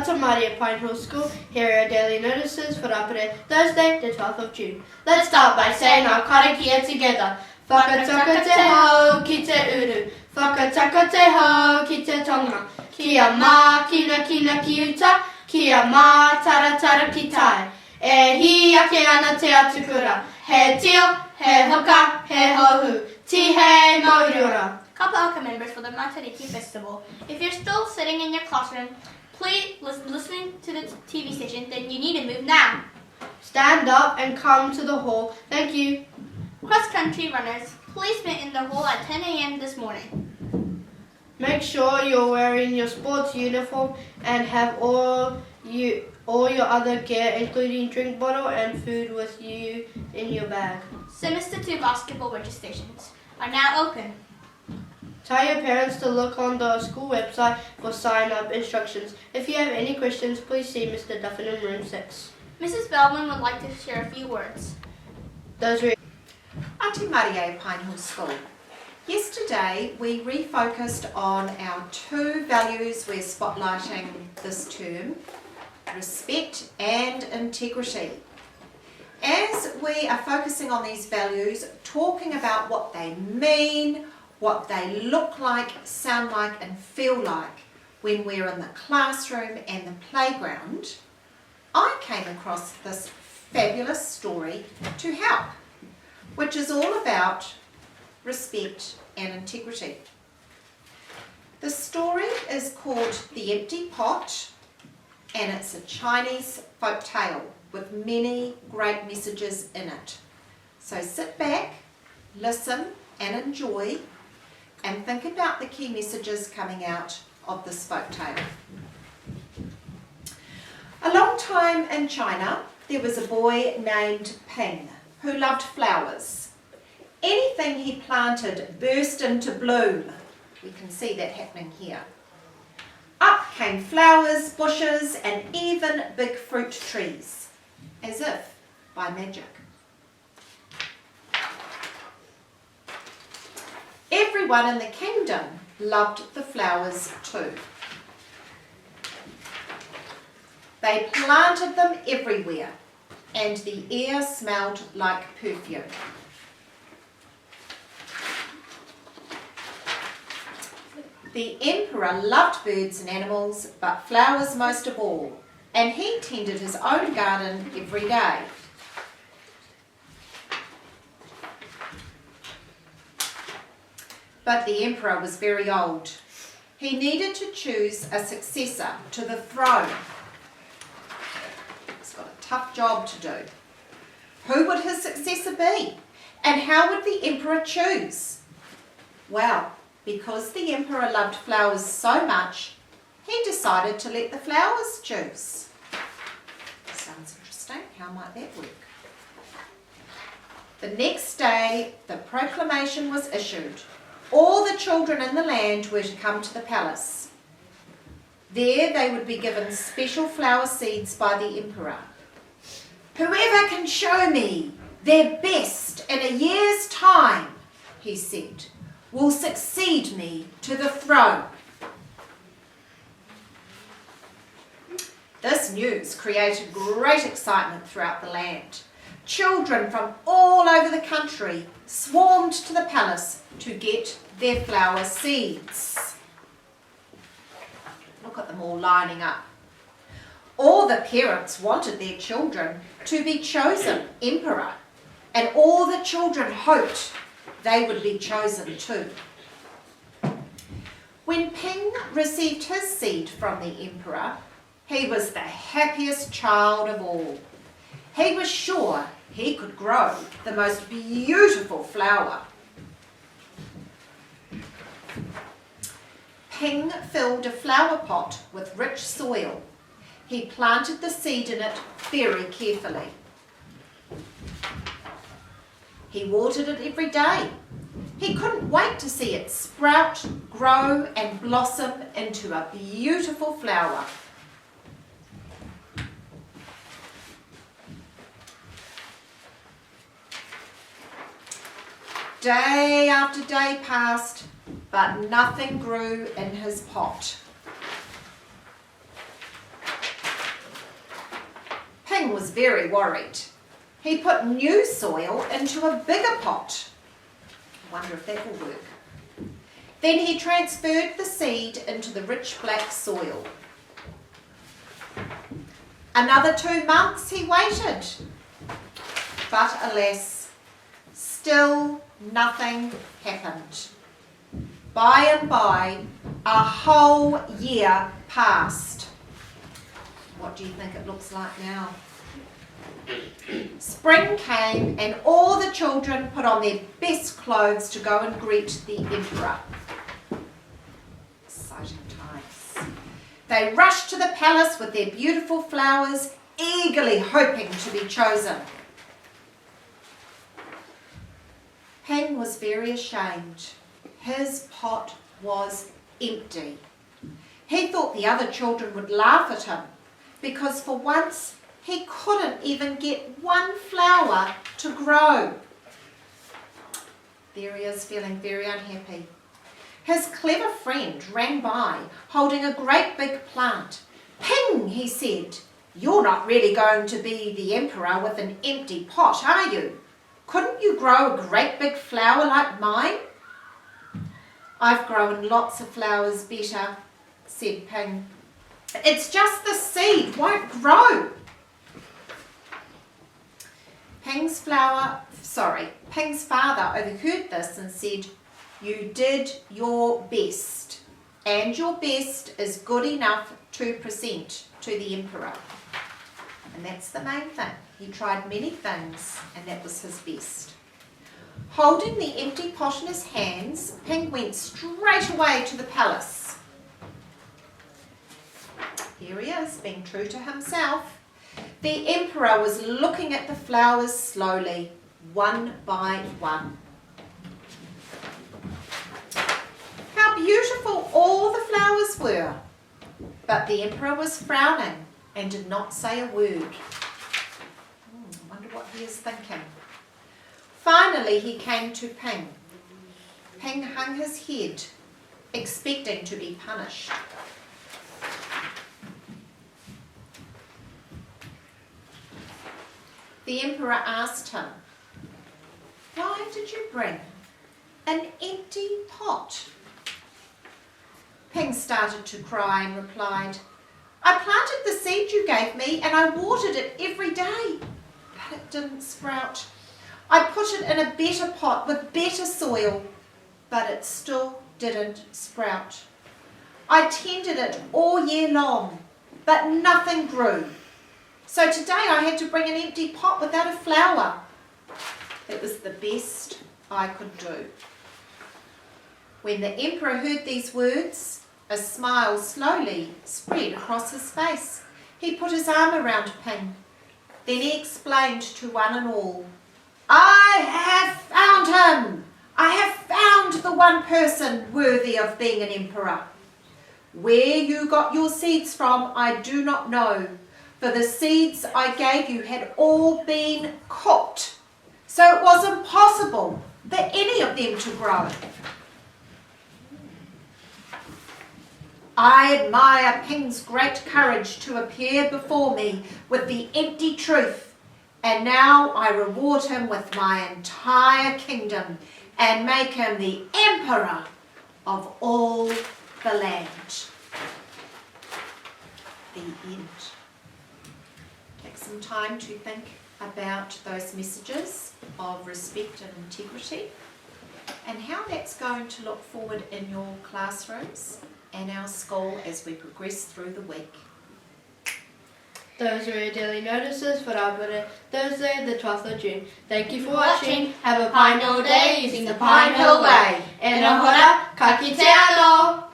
Tata Mari at Pine Hill School. Here are daily notices for Rapare Thursday, the 12th of June. Let's start by saying our karakia together. Whakataka te hau ki te uru. Whakataka te hau ki te tonga. Kia mā kina kina ki uta. Kia mā tara tara ki tai. E hi ake ana te atukura. He tio, he hoka, he hohu. Tihe mauiora. Kapa'aka members for the Matariki Festival. If you're still sitting in your classroom, please listening to the TV station, then you need to move now. Stand up and come to the hall. Thank you. Cross-country runners, please meet in the hall at 10 a.m. this morning. Make sure you're wearing your sports uniform and have all your other gear, including drink bottle and food, with you in your bag. Semester 2 basketball registrations are now open. Tell your parents to look on the school website for sign-up instructions. If you have any questions, please see Mr. Duffin in room 6. Mrs. Bellman would like to share a few words. Ati Marie, Pine Hill School. Yesterday we refocused on our two values we're spotlighting this term, respect and integrity. As we are focusing on these values, talking about what they mean, what they look like, sound like and feel like when we're in the classroom and the playground, I came across this fabulous story to help, which is all about respect and integrity. The story is called The Empty Pot, and it's a Chinese folk tale with many great messages in it. So sit back, listen and enjoy, and think about the key messages coming out of this folk tale. A long time in China, there was a boy named Ping who loved flowers. Anything he planted burst into bloom. We can see that happening here. Up came flowers, bushes and even big fruit trees, as if by magic. Everyone in the kingdom loved the flowers too. They planted them everywhere, and the air smelled like perfume. The emperor loved birds and animals, but flowers most of all, and he tended his own garden every day. But the emperor was very old. He needed to choose a successor to the throne. He's got a tough job to do. Who would his successor be? And how would the emperor choose? Well, because the emperor loved flowers so much, he decided to let the flowers choose. Sounds interesting. How might that work? The next day, the proclamation was issued. All the children in the land were to come to the palace. There they would be given special flower seeds by the emperor. Whoever can show me their best in a year's time, he said, will succeed me to the throne. This news created great excitement throughout the land. Children from all over the country swarmed to the palace to get their flower seeds. Look at them all lining up. All the parents wanted their children to be chosen emperor, and all the children hoped they would be chosen too. When Ping received his seed from the emperor, he was the happiest child of all. He was sure he could grow the most beautiful flower. Ping filled a flower pot with rich soil. He planted the seed in it very carefully. He watered it every day. He couldn't wait to see it sprout, grow and blossom into a beautiful flower. Day after day passed, but nothing grew in his pot. was very worried. He put new soil into a bigger pot. I wonder if that will work. Then he transferred the seed into the rich black soil. Another 2 months he waited. But alas, still nothing happened. By and by, a whole year passed. What do you think it looks like now? Spring came and all the children put on their best clothes to go and greet the emperor. Exciting times. They rushed to the palace with their beautiful flowers, eagerly hoping to be chosen. Peng was very ashamed. His pot was empty. He thought the other children would laugh at him because for once he couldn't even get one flower to grow. There he is, feeling very unhappy. His clever friend ran by, holding a great big plant. "Ping," he said, "you're not really going to be the emperor with an empty pot, are you? Couldn't you grow a great big flower like mine?" "I've grown lots of flowers better," said Ping. "It's just the seed won't grow." Ping's father overheard this and said, "You did your best, and your best is good enough to present to the emperor." And that's the main thing. He tried many things, and that was his best. Holding the empty pot in his hands, Ping went straight away to the palace. Here he is, being true to himself. The emperor was looking at the flowers slowly, one by one. How beautiful all the flowers were! But the emperor was frowning and did not say a word. I wonder what he is thinking. Finally, he came to Ping. Ping hung his head, expecting to be punished. The emperor asked him, "Why did you bring an empty pot?" Ping started to cry and replied, "I planted the seed you gave me and I watered it every day, but it didn't sprout. I put it in a better pot with better soil, but it still didn't sprout. I tended it all year long, but nothing grew. So today I had to bring an empty pot without a flower. It was the best I could do." When the emperor heard these words, a smile slowly spread across his face. He put his arm around Ping. Then he explained to one and all, "I have found him! I have found the one person worthy of being an emperor. Where you got your seeds from, I do not know, for the seeds I gave you had all been cooked, so it was impossible for any of them to grow. I admire Ping's great courage to appear before me with the empty truth, and now I reward him with my entire kingdom and make him the emperor of all the land." The end. Take some time to think about those messages of respect and integrity and how that's going to look forward in your classrooms and our school as we progress through the week. Those are your daily notices for Rapare, Thursday the 12th of June. Thank you for watching. Have a Pine Hill day using the Pine Hill Way. E nohora, ka kite alo!